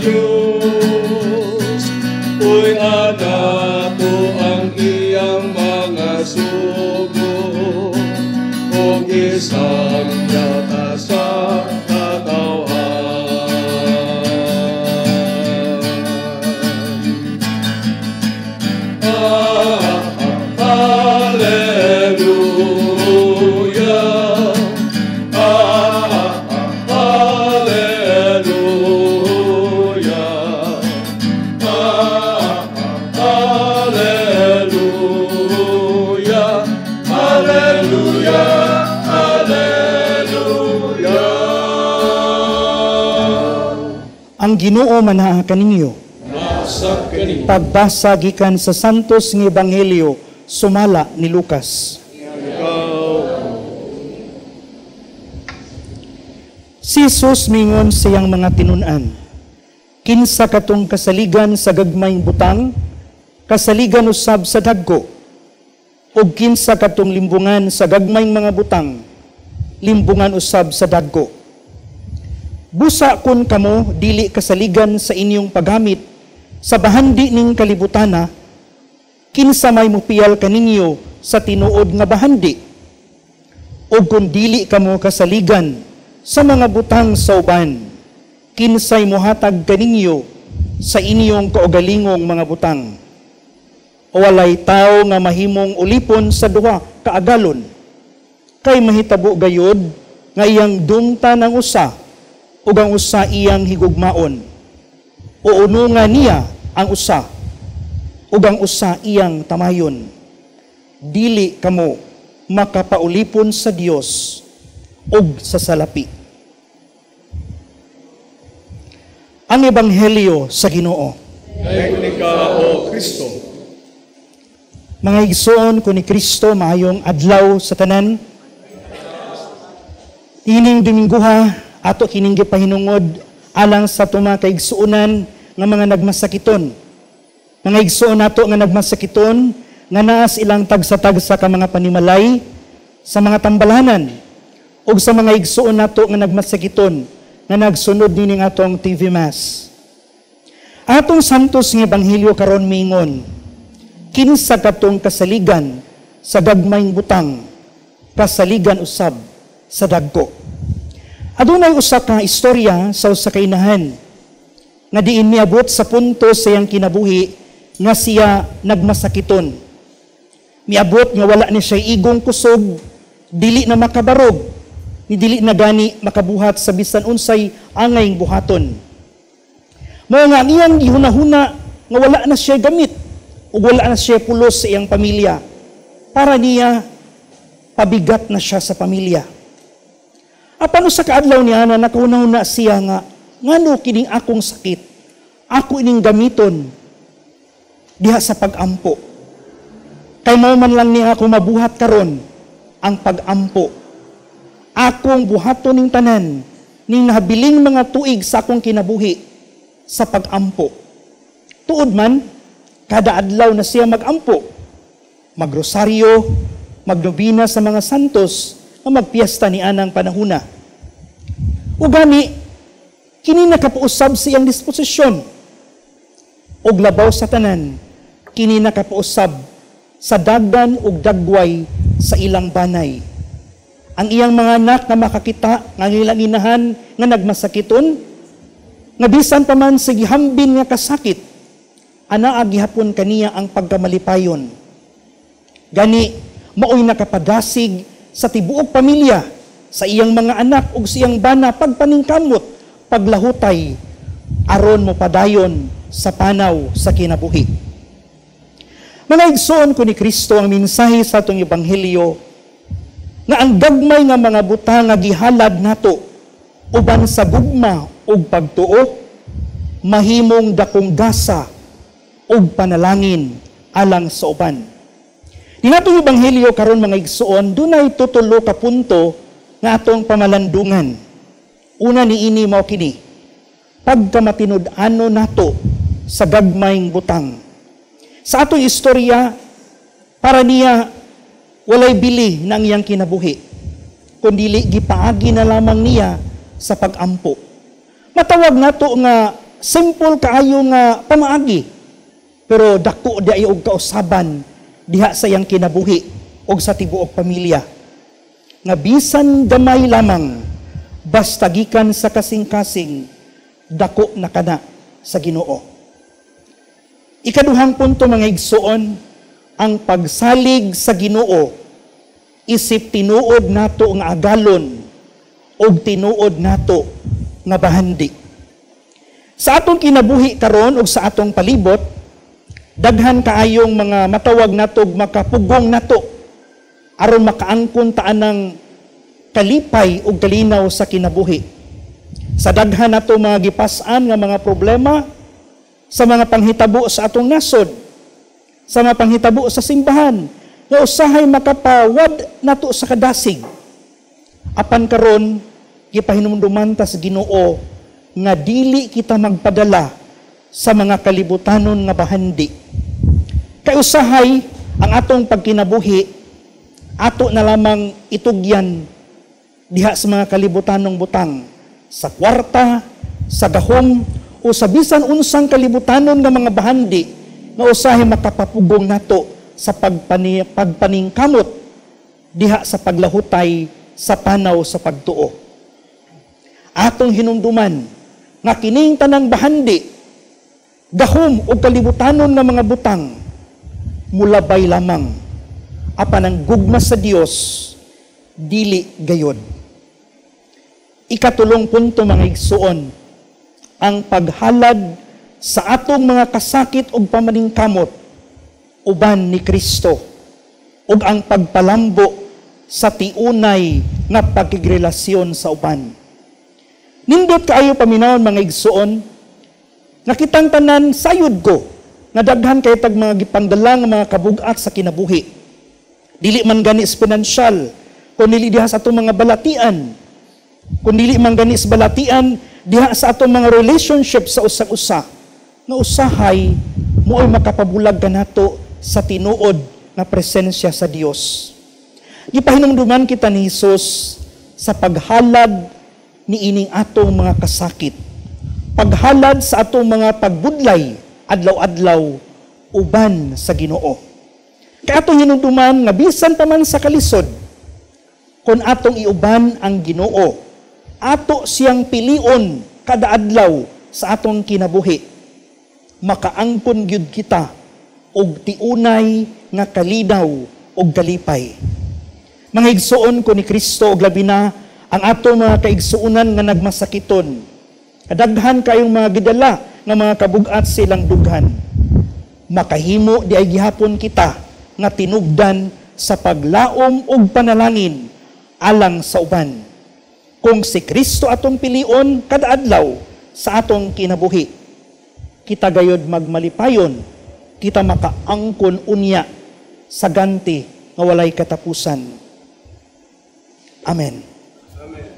Diyos. Uy, anak ko ang iyang mga sugo, o isang yata sa katawhan. Hallelujah. Ang Ginoo manaha kaninyo. Pagbasa gikan sa Santos nga Ebanghelyo sumala ni Lucas. Si Jesus mingon siyang mga tinun-an, kinsa katong kasaligan sa gagmayng butang, kasaligan usab sa dagko, ug kinsa katong limbungan sa gagmayng mga butang, limbungan usab sa dagko. Busa kun kamo dili kasaligan sa inyong paggamit sa bahandi ning kalibutana, kinsa may mupiyal kaninyo sa tinuod nga bahandi? O kung dili kamo kasaligan sa mga butang sa uban, kinsay mohatag kaninyo sa inyong kaugalingong mga butang? O walay tao nga mahimong ulipon sa duha ka agalon, kay mahitabo gayod nga iyang dungtan ang usa ug ang usa iyang higugmaon, o ununga niya ang usa ug ang usa iyang tamayon. Dili kamo makapaulipon sa Dios ug sa salapi. Ang Ebanghelyo sa Ginoo. Dayon ka, O Kristo. Mga igsoon ko ni Kristo, maayong adlaw sa tanan. Ining Domingguha ato kining gipahinungod alang sa tuma ka igsuonan nga mga nagmasakiton. Mga igsuon nato nga nagmasakiton nga naas ilang tagsa-tagsa ka mga panimalay sa mga tambalanan, ug sa mga igsuon nato nga nagmasakiton nga nagsunod nining atong TV Mass. Atong Santos nga Ebanghelyo karon mingon, kinsa katong kasaligan sa gagmayng butang, kasaligan usab sa dagko. Adunay usa ka istorya sa usa ka inahan nga diin miabot sa punto sa iyang kinabuhi nga siya nagmasakiton. Miabot nga wala ni siya igong kusog, dili na makabarog, ni dili na gani makabuhat sa bisan unsay angayng buhaton. Mao nga iyang gihuna-huna nga wala na siya gamit ug wala na siya pulos sa iyang pamilya. Para niya pabigat na siya sa pamilya. Apan sa kaadlaw niya na nakahuna-huna siya nga, ngano kining akong sakit, ako ining gamiton diha sa pag-ampo. Kay mao man lang niya ako mabuhat karon ang pag-ampo. Akong buhaton ning tanan, ning nahabiling mga tuig sa akong kinabuhi sa pag-ampo. Tuod man, kada adlaw na siya mag-ampo, magrosaryo, magnobina sa mga santos, o magpiesta ni anang panahuna. O gani, kini nakapausab sa iyang disposisyon. Og labaw sa tanan, kini nakapausab sa dagdan ug dagway sa ilang banay. Ang iyang mga anak na makakita nga ilang inahan nga nagmasakiton, nga bisan pa man sa gihambin nga kasakit, anaa gihapon kaniya ang pagkamalipayon. Gani, maoy nakapadasig sa tibuok pamilya, sa iyang mga anak ug sa iyang bana pagpaningkamot, paglahutay, aron mo padayon sa panaw sa kinabuhi. Mga igsoon ko ni Kristo, ang mensahe sa atong Ebanghelyo, nga ang gagmay nga mga butang nga gihalad nato, uban sa gugma ug pagtuo, mahimong dakong gasa ug panalangin alang sa uban. Di natong Ebanghelyo karon mga igsoon, dunay tutulo ka punto nga atong pamalandungan. Una niini mao kini, pagkamatinud-ano nato sa gagmayng butang. Sa atong istorya, para niya walay bili ng iyang kinabuhi, kundi gipaagi na lamang niya sa pag-ampo. Matawag nato nga simple kaayo nga pamaagi, pero dako di ay og kausaban diha sa iyang kinabuhi og sa tibuok pamilya. Nga bisan gamay lamang, basta gikan sa kasing-kasing, dako na kana sa Ginoo. Ikaduhang punto mga igsoon, ang pagsalig sa Ginoo isip tinuod nato nga agalon og tinuod nato nga bahandi. Sa atong kinabuhi karon og sa atong palibot, daghan kaayong mga matawag nato makapugong nato aron makaangkon taan ng kalipay ug kalinaw sa kinabuhi. Sa daghan nato mga gipas-an nga mga problema sa mga panghitabo sa atong nasod, sa mga panghitabo sa simbahan, nga usahay makapawad nato sa kadasig. Apan karon gipahinumduman ta sa Ginoo nga dili kita magpadala sa mga kalibutanon nga bahandi. Kay usahay ang atong pagkinabuhi ato na lamang itugyan diha sa mga kalibutanong butang, sa kwarta, sa gahom, o sa bisan unsang kalibutanon nga mga bahandi nga usahay makapapugong nato sa pagpaningkamot diha sa paglahutay sa panaw sa pagtuo. Atong hinumduman nga kining tanang bahandi, gahom o kalibutanon nga mga butang, mulabay lamang, apan ang gugma sa Dios dili gayod. Ikatulong punto mga igsuon, ang paghalad sa atong mga kasakit ug pamaningkamot uban ni Kristo ug ang pagpalambo sa tiunay nga pagkigrelasyon sa uban. Nindot kaayo paminawon mga igsuon, nakitang tanan sayod ko nga daghan kay tag mga gipangdalang mga kabugat sa kinabuhi. Dili man gani pinansyal, kundi diha sa atong mga balatian, kundi man gani sa balatian diha sa atong mga relationship sa usag-usa, nga usahay mo'y makapabulag kanato sa tinuod na presensya sa Dios. Gipahinumduman kita ni Hesus sa paghalad ni ining atong mga kasakit, paghalad sa atong mga pagbudlay adlaw-adlaw uban sa Ginoo. Kaya atong hinumduman nga bisan pa man sa kalisod, kung atong iuban ang Ginoo, ato siyang pilion kada adlaw sa atong kinabuhi, makaangkon gyud kita og tiunay nga kalinaw og kalipay. Mga igsuon ko ni Kristo og labi na ang atong mga kaigsuonan nga nagmasakiton, kadaghan kayong mga gidala nga mga kabugat silang dughan, makahimo di ay gihapon kita nga tinugdan sa paglaom og panalangin alang sa uban. Kung si Kristo atong pilion kada adlaw sa atong kinabuhi, kita gayod magmalipayon, kita makaangkon unya sa ganti nga walay katapusan. Amen. Amen.